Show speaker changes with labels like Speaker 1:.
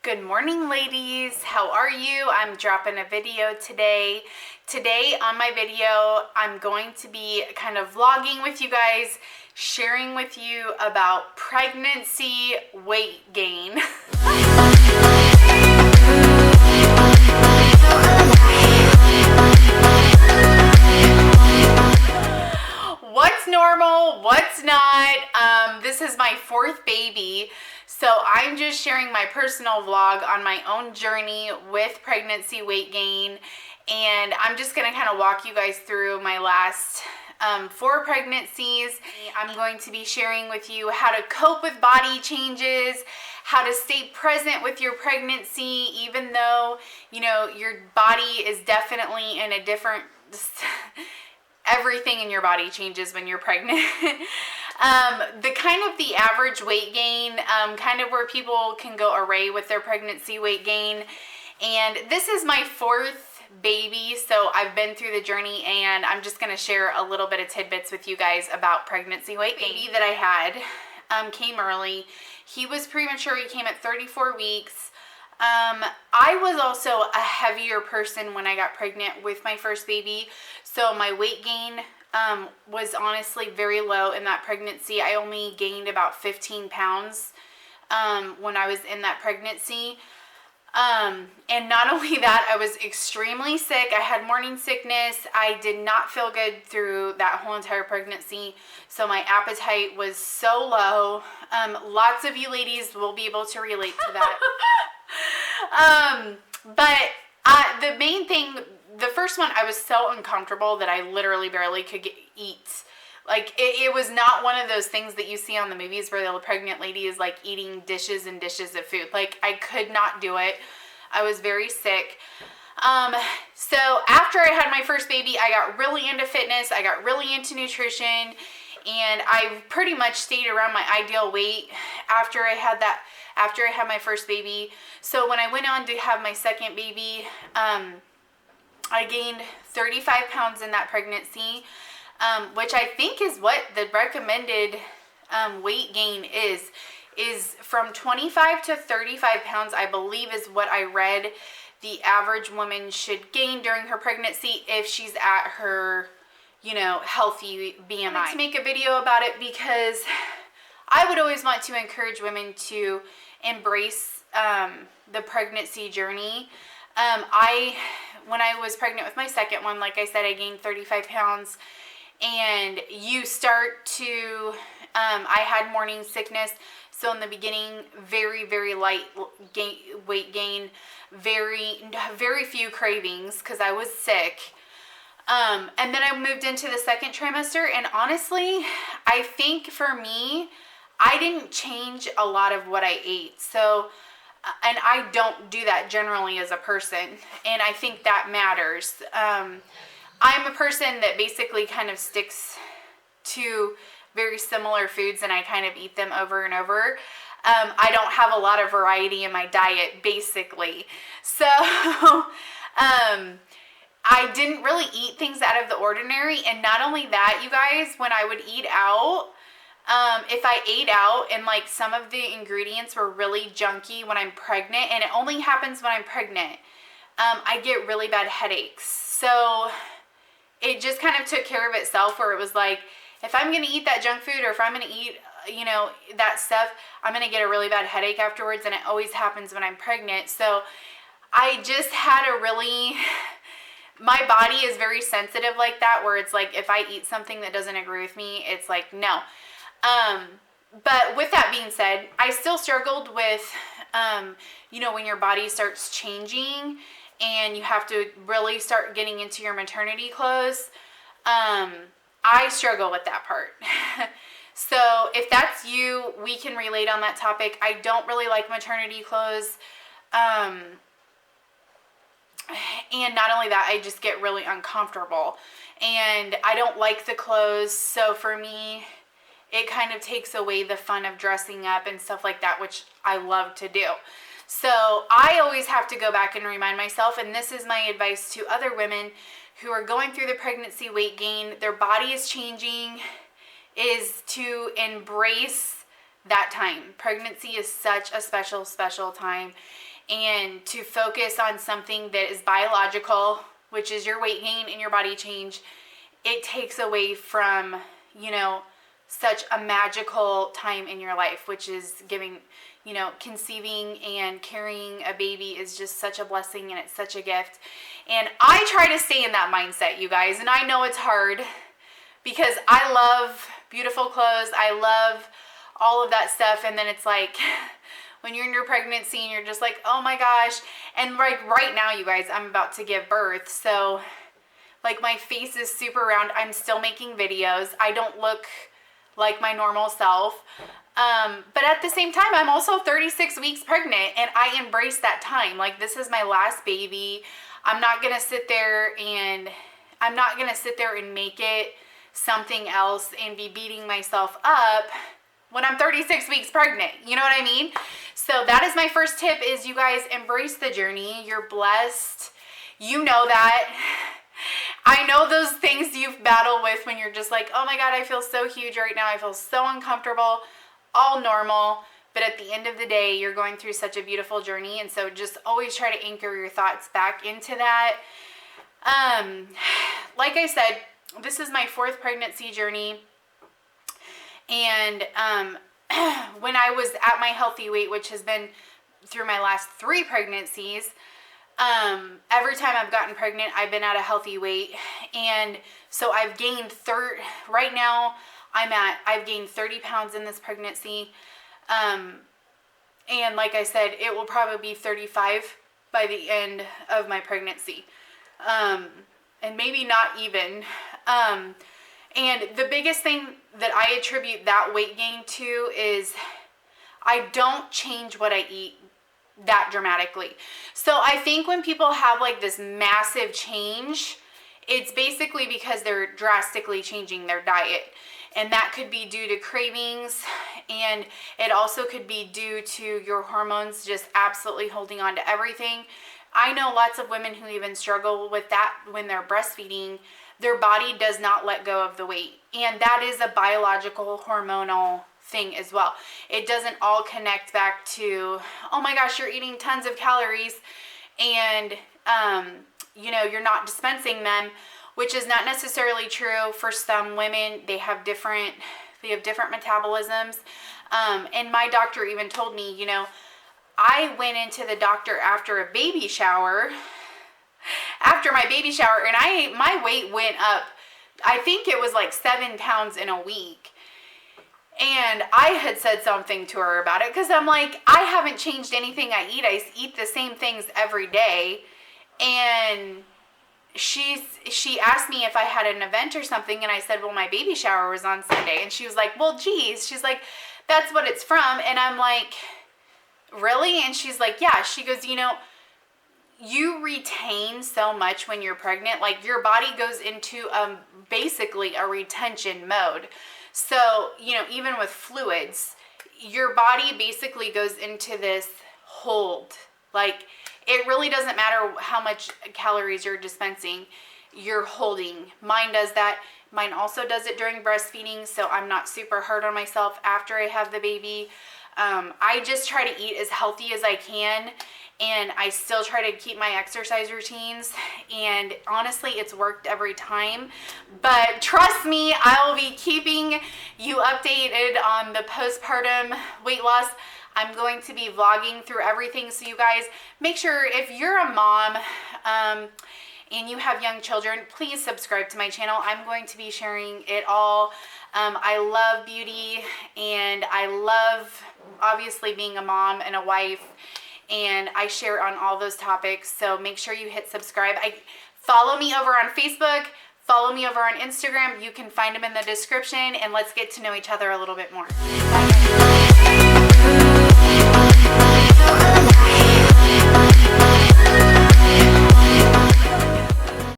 Speaker 1: Good morning, ladies. How are you? I'm dropping a video today. Today on my video, I'm going to be kind of vlogging with you guys, sharing with you about pregnancy weight gain. What's normal, what's not. This is my fourth baby, so I'm just sharing my personal vlog on my own journey with pregnancy weight gain, and I'm just going to kind of walk you guys through my last 4 pregnancies. I'm going to be sharing with you how to cope with body changes, how to stay present with your pregnancy, even though, you know, your body is definitely in a different... Everything in your body changes when you're pregnant. The average weight gain, kind of where people can go array with their pregnancy weight gain. And this is my 4th baby, so I've been through the journey, and I'm just going to share a little bit of tidbits with you guys about pregnancy weight gain. The baby that I had came early. He was premature. He came at 34 weeks. I was also a heavier person when I got pregnant with my first baby, so my weight gain was honestly very low in that pregnancy. I only gained about 15 pounds when I was in that pregnancy. And not only that, I was extremely sick. I had morning sickness. I did not feel good through that whole entire pregnancy, so my appetite was so low. Lots of you ladies will be able to relate to that. The main thing, the first one, I was so uncomfortable that I literally barely could eat. Like, it was not one of those things that you see on the movies where the pregnant lady is like eating dishes and dishes of food. Like, I could not do it. I was very sick. So after I had my first baby, I got really into fitness. I got really into nutrition, and I pretty much stayed around my ideal weight after I had my first baby. So when I went on to have my second baby, I gained 35 pounds in that pregnancy, which I think is what the recommended weight gain is from 25 to 35 pounds, I believe, is what I read the average woman should gain during her pregnancy if she's at her, you know, healthy BMI. I wanted to make a video about it because I would always want to encourage women to embrace the pregnancy journey. When I was pregnant with my second one, like I said, I gained 35 pounds, and you start to, I had morning sickness, so in the beginning, very, very light weight gain, very few cravings because I was sick. And then I moved into the second trimester, and honestly, I think for me, I didn't change a lot of what I ate. So, and I don't do that generally as a person, and I think that matters. I'm a person that basically kind of sticks to very similar foods, and I kind of eat them over and over. I don't have a lot of variety in my diet, basically. So, I didn't really eat things out of the ordinary, and not only that, you guys, when I would eat out, if I ate out and like some of the ingredients were really junky when I'm pregnant, and it only happens when I'm pregnant, I get really bad headaches. So it just kind of took care of itself, where it was like, if I'm going to eat that junk food, or if I'm going to eat, you know, that stuff, I'm going to get a really bad headache afterwards, and it always happens when I'm pregnant. So I just had my body is very sensitive like that, where it's like, if I eat something that doesn't agree with me, it's like, no. But with that being said, I still struggled with, you know, when your body starts changing and you have to really start getting into your maternity clothes. I struggle with that part. So if that's you, we can relate on that topic. I don't really like maternity clothes. And not only that, I just get really uncomfortable, and I don't like the clothes. So for me, it kind of takes away the fun of dressing up and stuff like that, which I love to do. So I always have to go back and remind myself, and this is my advice to other women who are going through the pregnancy weight gain, their body is changing, is to embrace that time. Pregnancy is such a special, special time. and to focus on something that is biological, which is your weight gain and your body change, it takes away from, you know, such a magical time in your life, which is giving, you know, conceiving and carrying a baby is just such a blessing, and it's such a gift. And I try to stay in that mindset, you guys, and I know it's hard because I love beautiful clothes. I love all of that stuff. And then it's like, when you're in your pregnancy and you're just like, oh my gosh. And like right now, you guys, I'm about to give birth. So like my face is super round. I'm still making videos. I don't look like my normal self. But at the same time, I'm also 36 weeks pregnant, and I embrace that time. Like, this is my last baby. I'm not going to sit there and make it something else and be beating myself up when I'm 36 weeks pregnant. You know what I mean? So that is my first tip, is you guys embrace the journey. You're blessed. You know that. I know those things you've battled with when you're just like, oh my God, I feel so huge right now. I feel so uncomfortable. All normal. But at the end of the day, you're going through such a beautiful journey. And so just always try to anchor your thoughts back into that. Like I said, this is my 4th pregnancy journey. And when I was at my healthy weight, which has been through my last 3 pregnancies, every time I've gotten pregnant, I've been at a healthy weight. And so I've gained right now I've gained 30 pounds in this pregnancy. And like I said, it will probably be 35 by the end of my pregnancy. And maybe not even. And the biggest thing that I attribute that weight gain to is I don't change what I eat that dramatically. So I think when people have like this massive change, it's basically because they're drastically changing their diet. And that could be due to cravings, and it also could be due to your hormones just absolutely holding on to everything. I know lots of women who even struggle with that when they're breastfeeding. Their body does not let go of the weight. And that is a biological hormonal thing as well. It doesn't all connect back to, oh my gosh, you're eating tons of calories and, you know, you're not dispensing them, which is not necessarily true for some women. They have different metabolisms. And my doctor even told me, you know, I went into the doctor after my baby shower, and my weight went up. I think it was like 7 pounds in a week. And I had said something to her about it because I'm like, I haven't changed anything I eat. I eat the same things every day. And she asked me if I had an event or something, and I said, well, my baby shower was on Sunday. And she was like, well, geez. She's like, that's what it's from. And I'm like, really? And she's like, yeah. She goes, you know, you retain so much when you're pregnant. Like, your body goes into basically a retention mode. So, you know, even with fluids, your body basically goes into this hold. Like, it really doesn't matter how much calories you're dispensing, you're holding. Mine does that. Mine also does it during breastfeeding, so I'm not super hard on myself after I have the baby. I just try to eat as healthy as I can, and I still try to keep my exercise routines, and honestly, it's worked every time. But trust me, I will be keeping you updated on the postpartum weight loss. I'm going to be vlogging through everything, so you guys, make sure if you're a mom and you have young children, please subscribe to my channel. I'm going to be sharing it all. I love beauty, and I love, obviously, being a mom and a wife, and I share on all those topics, so make sure you hit subscribe. Follow me over on Facebook, follow me over on Instagram. You can find them in the description, and let's get to know each other a little bit more. Bye.